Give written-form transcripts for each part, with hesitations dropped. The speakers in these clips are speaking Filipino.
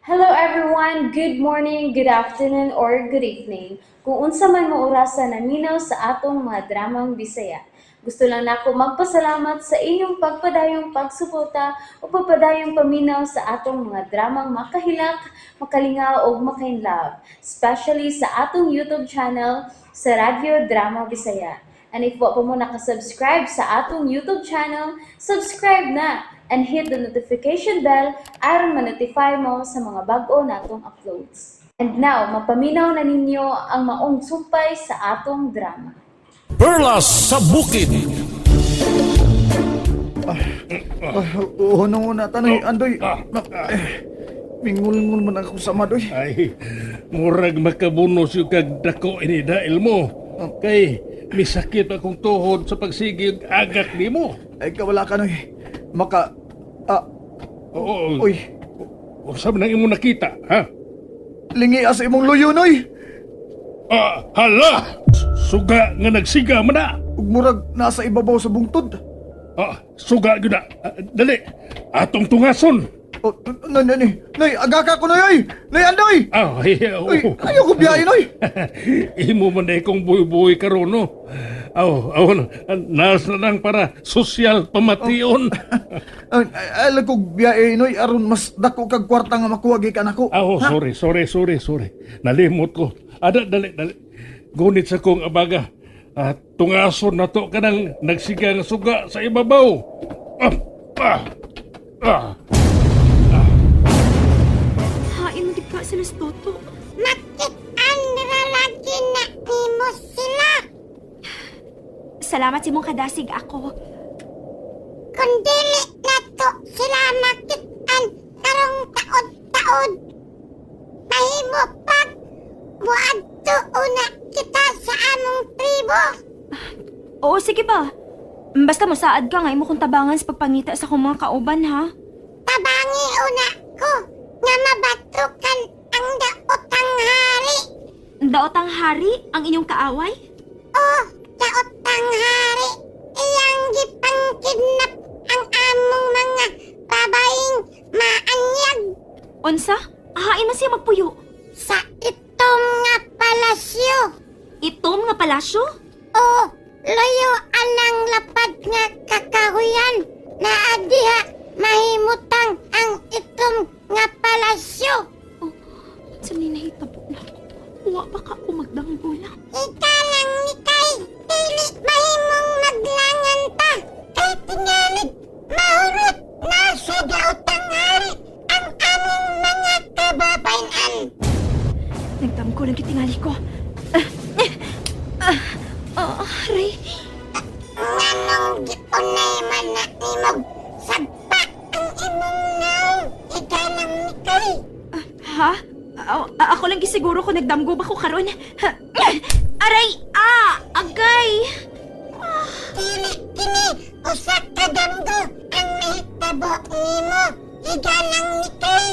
Hello everyone, good morning, good afternoon, or good evening. Kung unsa man mo orasan naminaw sa atong mga dramang Bisaya. Gusto lang nako magpasalamat sa inyong pagpadayong pagsuporta o pagpadayong paminaw sa atong mga dramang makahilak, makalingaw o makainlove, especially sa atong YouTube channel sa Radyo Drama Bisaya. And if wa pa mo nakasubscribe sa atong YouTube channel, subscribe na and hit the notification bell aron ma-notify mo sa mga bag-o natong uploads. And now, mapaminaw na ninyo ang maong sumpay sa atong drama. Perlas sa Bukid. Oo, na tanay, Andoy. Mingul-ngul man ako sa madoy. Ay, murag makabunos yung kagdako ini dahil mo. Kay, misakit akong tuhod sa pagsigig agak ni mo. Ay, kawala ka, Noy. Oo. Uy, Sabi nang imo nakita, ha? lingi asa imong luyo, Noy. Hala! Suga nga nagsiga man na. Ug murag nasa ibabaw sa bungtod. Suga yun na. Dali, atong tungason. Oh, Noy, agaka ko, Noy. Noy, Andoy. Uy, ayaw ko biyahe, Noy. Imo man na ikong buhay-buhay karon, no? Nas na lang para sosyal pamation. Alam ko biyahe, Noy. Aron mas dako kag kwarta nga makuwagi ka nako. Sorry. Nalimot ko. Dali. Gunit sa kong abaga. Tungason na to ka nang nagsigang suga sa ibabaw. Hain di ka sila sa toto. Nakit-an nilalagi na nimo sila. Salamat si mong kadasig ako. Kung dili na to sila makit-an karong taod-taod. Mahimo pag buadto una kita sa among tribo. Oo, sige ba? Basta masaad ka nga imo kong tabangan sa pagpangita sa akong mga kauban, ha? Tabangi una ko nga mabatukan ang daotang hari. Daotang hari ang inyong kaaway? Oh, daotang hari. Iyang gipangkidnap ang among mga babaeng maanyag. Unsa? Hain man siya magpuyo. Sa itong nga palasyo. Itom nga palasyo? O layo alang lapad nga kakahuyan na adiha mahimutang ang itom nga palasyo. Sa ninahitabo na ako. Huwa pa ka ako magdanggola. Ika lang ni kay dili mahimong maglangan ta. Kay tingalig mahurot na sa daotang hari ang among mga kababayan. Nagdamgo lang kitingali ko. Ray. Nganong giunay man na imong sagpa ang imong naong. Ika lang ni kay. Ha? Ako lang gisiguro ko nagdamgo ba ko karon. Aray! Agay! Dili kini usa ka damgo ang mahitabo nimo. Higa lang ni kay.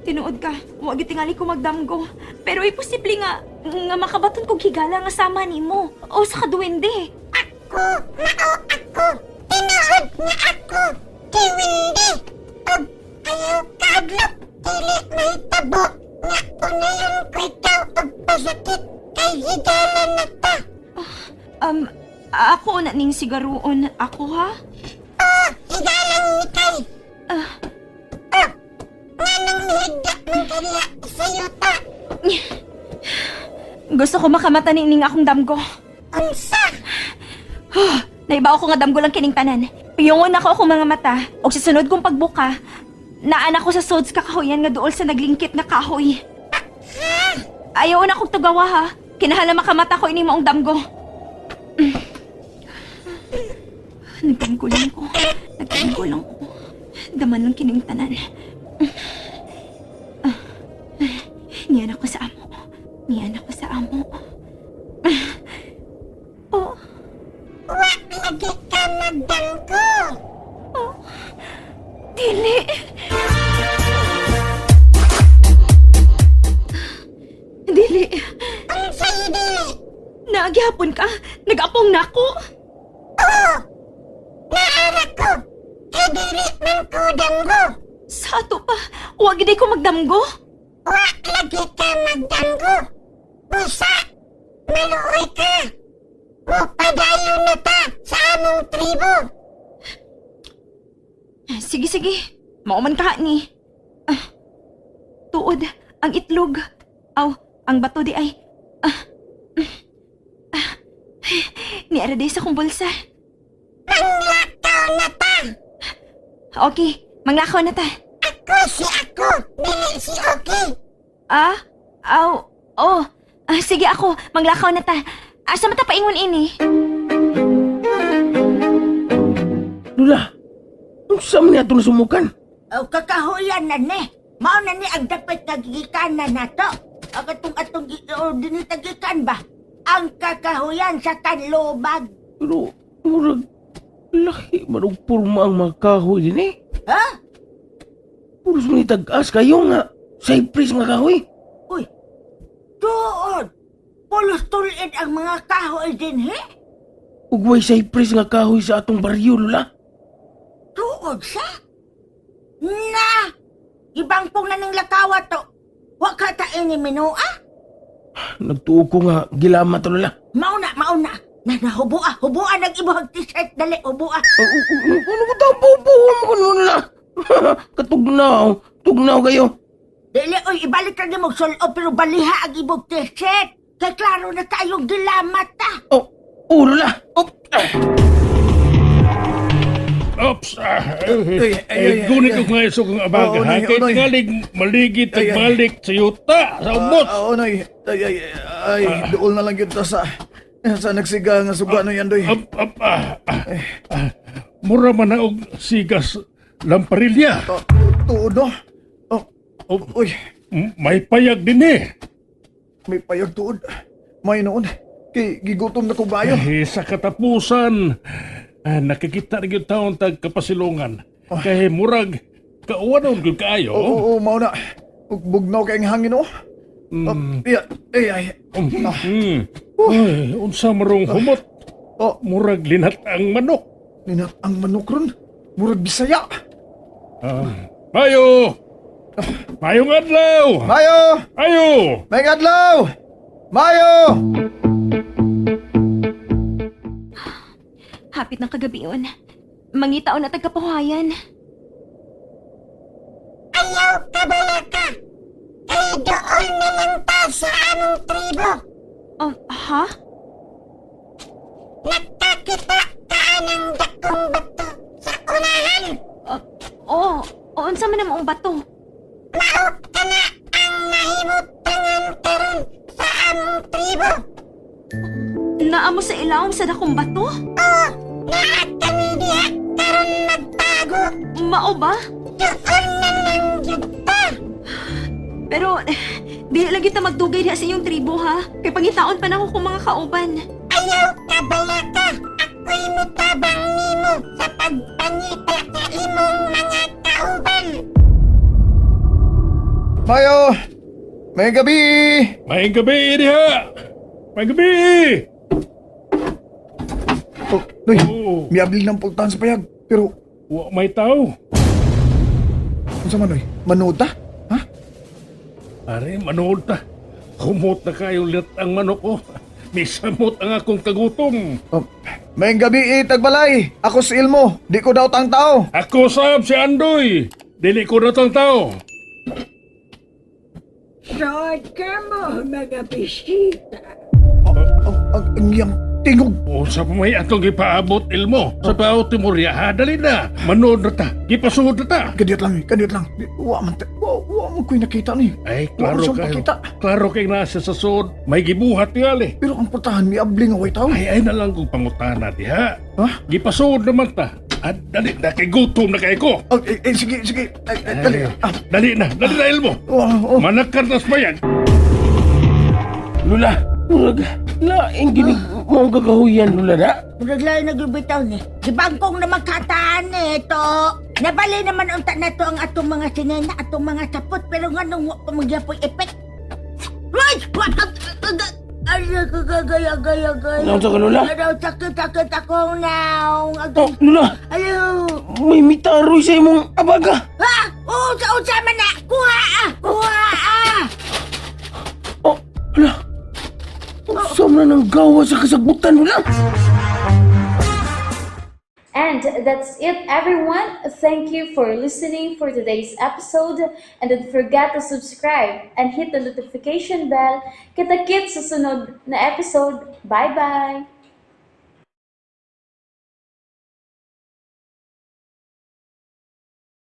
Tinuod ka, huwag gitingali ko magdamgo. Pero imposible nga makabaton kong higala nga sama nimo. O sa kaduwende. Ako, mao ako. Tinuod nga ako. Tiwindi. Og ayaw kaadlok. Dili mahitabo nga unayon ko ikaw og pasakit kay higala na ta. Ako na ning sigaroon. Ako ha? Oh, higa lang ni kay. Nganong higda man kaniya sa'yo ta. Gusto ko makamata ning akong damgo. Unsa? Naibaw ko nga damgo lang kining tanan. Piyungon ako akong mga mata. O sa sunod kong pagbuka, naan ako sa sods kakahoyan nga duol sa naglingkit nga kahoy. Ayaw na akong tugawa ha. Kinahala makamata ko ini maong damgo. Nagdamgo lang ko. Daman lang kining tanan. Niyan ako sa amo. Oh. Wa lagi ka magdanggo. Dili. Dili. Unsa'y dili? Naagyapon ka. Nag-apong nako. Oo. Naara ko. Kay dili man ko danggo. Sa ato pa, huwag gid ko magdamgo. Wa lagi ka magdanggo. Busa, maluoy ka. Mupadayon na ta sa among tribo. Sige. Mauman ka ni. Tuod, ang itlog. Aw, ang bato di ay. Niara day sa kong bulsa. Manglakaw na ta. Okay, manglakaw na ta. Ako si ako, dili si Oki. Sige ako, manglakaw na ta. Asa mata paingon ini? Lula, unsa man niya itong sumukan? O kakahuyan na ni. Mao na ni ang dapat nagigikan na nato. Ang atong dinitagikan ba? Ang kakahuyan sa kanlubag. Pero, murag, laki manong purma ang mga kahoy din eh. Ha? Puros man itag-as kayo nga, cypress nga kahoy. Uy, doon. Pulos tulid ang mga kahoy din, he? Ugway cypress nga kahoy sa atong baryo, Lula. Tuod siya? Na! Ibang pong na ng lakawa to. Wa ka ta ini minua? Nagtuo ko nga, gilama to, Lula. Mauna. Hubua nag-ibuhag t-shirt. Dali, hubua. Ano ko tao, bubuo mo ko, Lula. Tugnaw kayo. Dili, uy, ibalik ka mo sulo, pero baliha ang ibog t-shirt. Kaya klaro na tayong gilamat ta. Lula. Ops! Gunit ko nga iso kong abaga, Oo, ha? Noy, Kahit Noy. ngalig maligit at Ay, ay. balik sa yuta, sa umot. Noy. Ay, dool na lang yun ta sa nagsiga nga suga no yan, Doy. Mura man na og sigas lamparilya. Tuod, no? Uy, May payag din eh. may payag tuod. May noon. Kay gigutom na ko bayo. Sa katapusan, nakikita rin yung taon tag kapasilungan. Kaya murag, kauwanon kung kaayo. Oo, mao na. Ug bugnaw kay ang hangin, oh. Ay. Ay, unsa marong humot. Murag linat ang manok. Linat ang manok ron. Murag Bisaya. Mayo! Mayong adlaw! Mayo! Ayo! May adlaw! Mayo! Hapit ng kagabion. Mangitaon na tagkapahuhayan. Ayaw ka bala ka. Kaya doon na lang ta sa among tribo. Ha? Nagkakita ka ng dakong bato sa unahan. Unsa man ang bato? Maot ka na ang nahimutangan karon sa among tribo. Naamo sa ilawom sa dakong bato? Lahat kami diha karon magtago. Mao ba? Doon na lang yun ta. Pero, di lagi ta magdugay diha sa inyong tribo, ha? Kay pangitaon pa na ako kung mga kauban. Ayaw ka bala ka. Ako'y mutabang nimo sa pagpangita sa imong mga kauban. Mayo! May gabi! Maying gabi, diha! Maying gabi! Doy, Oo. may abli ng pultahan sa payag. Pero, Wa may tao. unsa man, Doy? Manood ta? Ha? Are, manood ta. Humot na kayo lit ang manok ko. Misamot ang akong kagutom. May gabi tagbalay. Ako si Ilmo. Di ko daw tang tao. Ako sab si Andoy. Dili ko na tong tao. Saan ka mo, mga bisita? Ang iyang tingog. O sa may atong ipaabot ilmo. Sa bawo timorya ha. Dali na. Manood na ta. Ipasuod na ta. Kadiyat lang. Wa man ko'y nakita ni. Ay, Wa klaro man siyang kayo. pakita. Klaro kayo nasa sa sud. May gibuhat tingali. Pero ang pultahan, may abli nga way tao. Ay na lang kung pangutana diha. Ha? Gipasuod naman ta. At dali na kay gutom na kay ko. Sige. Dali. Dali na ilmo. Managkartas ba yan? Lula, murag, laing ginig mo ang kakahuyan, Lula na. Muraglay nagbibitaw ni. Di bangkong na magkataan ito. Nabali naman unta na to ang atong mga sinena, atong mga sapot, pero nga nung pamagyapoy epek. Right! Ay, gaya. Naunsa ka, Lula? Ano, sakit akong naong. Lula, Ayaw. may mitaroy sa imong abaga. Ha? Unsa man na! Kuha ah! Kuha ah! Oh, hala. Usam na ng gawa sa kasagbutan wala. And that's it, everyone. Thank you for listening for today's episode. And don't forget to subscribe and hit the notification bell. Kita-kits sa sunod na episode. Bye-bye!